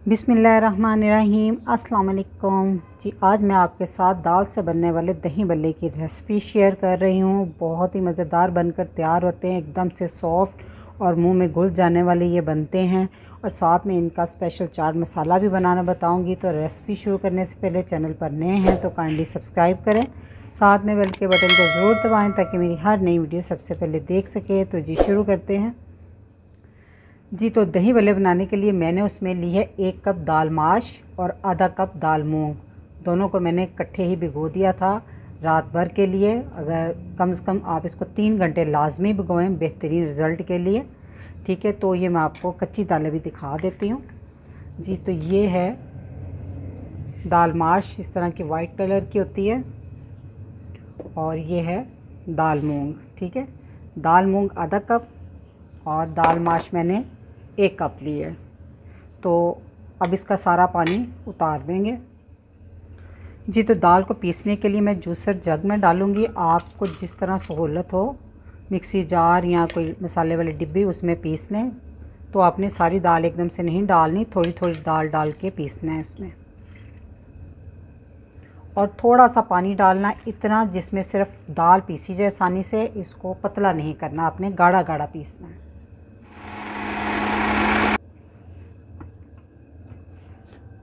बिस्मिल्लाहिर्रहमानिर्रहीम। अस्सलाम वालेकुम जी। आज मैं आपके साथ दाल से बनने वाले दही बल्ले की रेसिपी शेयर कर रही हूँ। बहुत ही मज़ेदार बनकर तैयार होते हैं, एकदम से सॉफ्ट और मुंह में घुल जाने वाले ये बनते हैं। और साथ में इनका स्पेशल चाट मसाला भी बनाना बताऊँगी। तो रेसिपी शुरू करने से पहले चैनल पर नए हैं तो काइंडली सब्सक्राइब करें, साथ में बेल के बटन को ज़रूर दबाएँ ताकि मेरी हर नई वीडियो सबसे पहले देख सकें। तो जी शुरू करते हैं जी। तो दही बल्ले बनाने के लिए मैंने उसमें ली है 1 कप दाल माश और आधा कप दाल मूंग। दोनों को मैंने इकट्ठे ही भिगो दिया था रात भर के लिए। अगर कम से कम आप इसको 3 घंटे लाजमी भिगोएं बेहतरीन रिज़ल्ट के लिए, ठीक है। तो ये मैं आपको कच्ची दालें भी दिखा देती हूँ जी। तो ये है दाल माश, इस तरह की वाइट कलर की होती है, और ये है दाल मूंग, ठीक है। दाल मूंग आधा कप और दाल माश मैंने 1 कप ली है। तो अब इसका सारा पानी उतार देंगे जी। तो दाल को पीसने के लिए मैं जूसर जग में डालूँगी। आपको जिस तरह सहूलत हो, मिक्सी जार या कोई मसाले वाली डिब्बी, उसमें पीस लें। तो आपने सारी दाल एकदम से नहीं डालनी, थोड़ी थोड़ी दाल डाल के पीसना है इसमें। और थोड़ा सा पानी डालना, इतना जिसमें सिर्फ दाल पीसी जाए आसानी से। इसको पतला नहीं करना, आपने गाढ़ा गाढ़ा पीसना है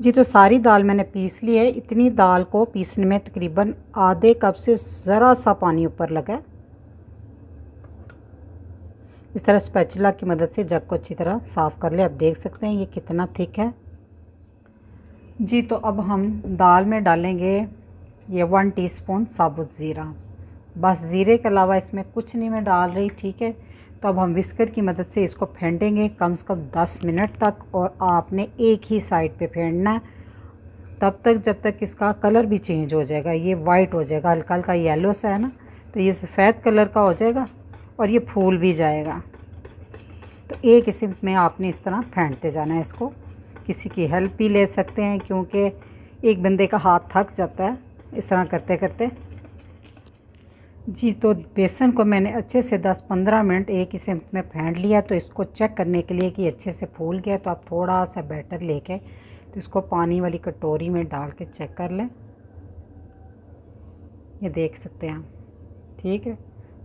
जी। तो सारी दाल मैंने पीस ली है। इतनी दाल को पीसने में तकरीबन आधे कप से ज़रा सा पानी ऊपर लगा। इस तरह स्पैचुला की मदद से जग को अच्छी तरह साफ़ कर ले। आप देख सकते हैं ये कितना थिक है जी। तो अब हम दाल में डालेंगे ये 1 टीस्पून साबुत ज़ीरा। बस ज़ीरे के अलावा इसमें कुछ नहीं मैं डाल रही, ठीक है। तो अब हम विस्कर की मदद से इसको फेंटेंगे कम से कम 10 मिनट तक। और आपने एक ही साइड पे फेंटना है तब तक जब तक इसका कलर भी चेंज हो जाएगा, ये वाइट हो जाएगा, हल्का हल्का येलो सा है ना, तो ये सफ़ेद कलर का हो जाएगा और ये फूल भी जाएगा। तो एक इसी में आपने इस तरह फेंटते जाना है इसको। किसी की हेल्प भी ले सकते हैं क्योंकि एक बंदे का हाथ थक जाता है इस तरह करते करते जी। तो बेसन को मैंने अच्छे से 10-15 मिनट एक ही सिम में फेंट लिया। तो इसको चेक करने के लिए कि अच्छे से फूल गया, तो आप थोड़ा सा बैटर लेके तो इसको पानी वाली कटोरी में डाल के चेक कर लें। ये देख सकते हैं, ठीक है।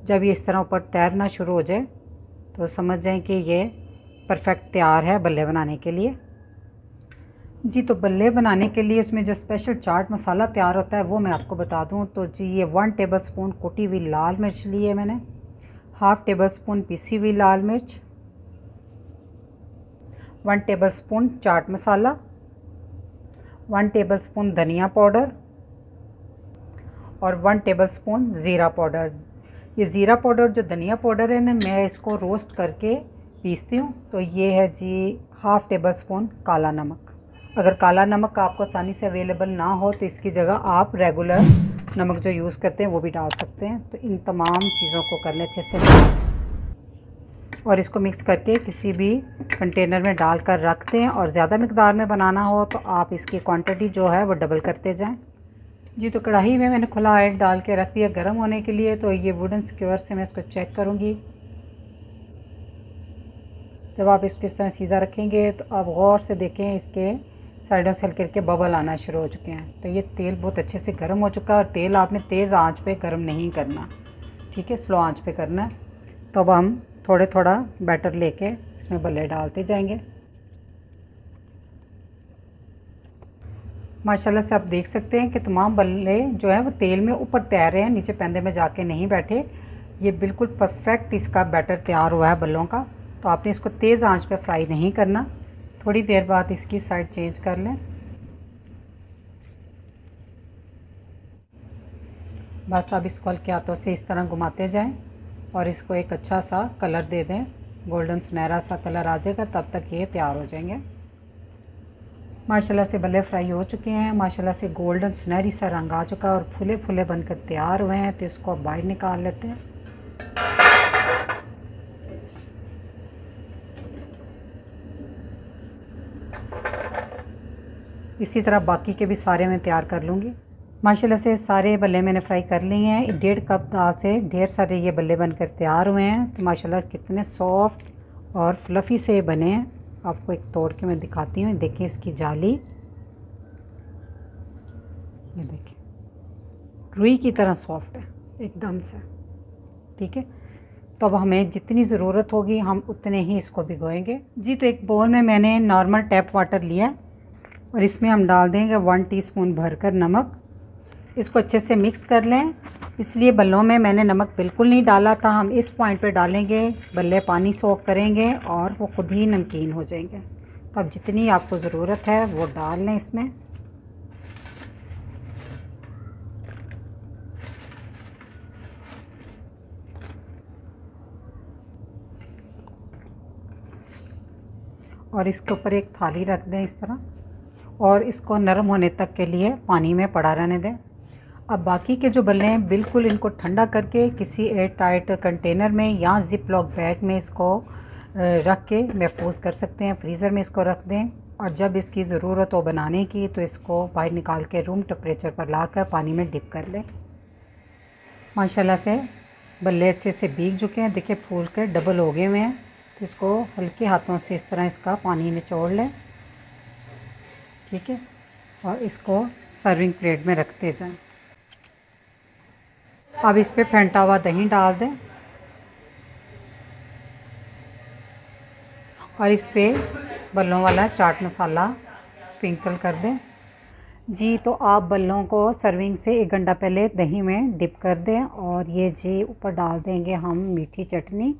जब ये इस तरह ऊपर तैरना शुरू हो जाए तो समझ जाएं कि ये परफेक्ट तैयार है बल्ले बनाने के लिए जी। तो बल्ले बनाने के लिए इसमें जो स्पेशल चाट मसाला तैयार होता है वो मैं आपको बता दूं। तो जी ये 1 टेबलस्पून कुटी हुई लाल मिर्च ली है मैंने, 1/2 टेबलस्पून पिसी हुई लाल मिर्च, 1 टेबलस्पून चाट मसाला, 1 टेबलस्पून धनिया पाउडर और 1 टेबलस्पून ज़ीरा पाउडर। ये ज़ीरा पाउडर जो धनिया पाउडर है ना, मैं इसको रोस्ट करके पीसती हूँ। तो ये है जी 1/2 टेबलस्पून काला नमक। अगर काला नमक आपको आसानी से अवेलेबल ना हो तो इसकी जगह आप रेगुलर नमक जो यूज़ करते हैं वो भी डाल सकते हैं। तो इन तमाम चीज़ों को कर लें अच्छे से मिक्स, और इसको मिक्स करके किसी भी कंटेनर में डालकर रख दें। और ज़्यादा मिकदार में बनाना हो तो आप इसकी क्वांटिटी जो है वो डबल करते जाएं जी। तो कढ़ाई में मैंने खुला ऑयल डाल के रख दिया गर्म होने के लिए। तो ये वुडन स्क्वायर से मैं इसको चेक करूँगी। जब आप इसको इस तरह सीधा रखेंगे तो आप गौर से देखें, इसके साइडों से हल्के हल्के बबल आना शुरू हो चुके हैं। तो ये तेल बहुत अच्छे से गर्म हो चुका है। और तेल आपने तेज़ आंच पे गर्म नहीं करना, ठीक है, स्लो आंच पे करना है। तो अब हम थोड़ा थोड़ा बैटर लेके इसमें बल्ले डालते जाएंगे। माशाल्लाह से आप देख सकते हैं कि तमाम बल्ले जो है वो तेल में ऊपर तैर रहे हैं, नीचे पैंदे में जाके नहीं बैठे। ये बिल्कुल परफेक्ट इसका बैटर तैयार हुआ है बल्लों का। तो आपने इसको तेज़ आंच पे फ्राई नहीं करना, थोड़ी देर बाद इसकी साइड चेंज कर लें। बस अब इसको हल्के हाथों से इस तरह घुमाते जाएं और इसको एक अच्छा सा कलर दे दें, गोल्डन सुनहरा सा कलर आ जाएगा, तब तक ये तैयार हो जाएंगे। माशाल्लाह से बल्ले फ्राई हो चुके हैं, माशाल्लाह से गोल्डन सुनहरी सा रंग आ चुका है और फुले फुले बनकर तैयार हुए हैं। तो इसको अब बाहर निकाल लेते हैं। इसी तरह बाकी के भी सारे मैं तैयार कर लूँगी। माशाल्लाह से सारे बल्ले मैंने फ्राई कर लिए हैं। 1.5 कप दाल से ढेर सारे ये बल्ले बनकर तैयार हुए हैं। तो माशाल्लाह कितने सॉफ्ट और फ्लफ़ी से बने हैं। आपको एक तोड़ के मैं दिखाती हूँ। देखिए इसकी जाली, ये देखिए रुई की तरह सॉफ्ट है एकदम से। ठीक है, तो अब हमें जितनी ज़रूरत होगी हम उतने ही इसको भिगोएंगे जी। तो एक बोल में मैंने नॉर्मल टैप वाटर लिया और इसमें हम डाल देंगे 1 टीस्पून भरकर नमक। इसको अच्छे से मिक्स कर लें। इसलिए बल्लों में मैंने नमक बिल्कुल नहीं डाला था, हम इस पॉइंट पे डालेंगे, बल्ले पानी सोख करेंगे और वो ख़ुद ही नमकीन हो जाएंगे। तो अब जितनी आपको ज़रूरत है वो डाल लें इसमें। और इसके ऊपर एक थाली रख दें इस तरह और इसको नरम होने तक के लिए पानी में पड़ा रहने दें। अब बाकी के जो बल्ले हैं बिल्कुल इनको ठंडा करके किसी एयर टाइट कंटेनर में या जिप लॉक बैग में इसको रख के महफूज कर सकते हैं। फ्रीज़र में इसको रख दें और जब इसकी ज़रूरत हो बनाने की तो इसको बाहर निकाल के रूम टेम्परेचर पर लाकर पानी में डिप कर लें। माशाल्लाह से बल्ले अच्छे से भीग चुके हैं, देखिए फूल के डबल हो गए हुए हैं। तो इसको हल्के हाथों से इस तरह इसका पानी निचोड़ लें। ठीक है, और इसको सर्विंग प्लेट में रखते जाएं। अब इस पे फेंटा हुआ दही डाल दें और इस पे बल्लों वाला चाट मसाला स्प्रिंकल कर दें जी। तो आप बल्लों को सर्विंग से 1 घंटा पहले दही में डिप कर दें और ये जी ऊपर डाल देंगे हम मीठी चटनी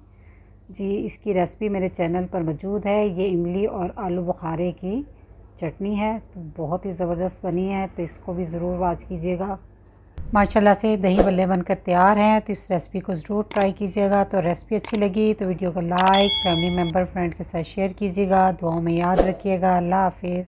जी। इसकी रेसिपी मेरे चैनल पर मौजूद है। ये इमली और आलू बुखारे की चटनी है, तो बहुत ही ज़बरदस्त बनी है, तो इसको भी ज़रूर वॉच कीजिएगा। माशाल्लाह से दही बल्ले बनकर तैयार हैं, तो इस रेसिपी को ज़रूर ट्राई कीजिएगा। तो रेसिपी अच्छी लगी तो वीडियो को लाइक, फैमिली मेम्बर, फ्रेंड के साथ शेयर कीजिएगा। दुआओं में याद रखिएगा। अल्लाह हाफिज़।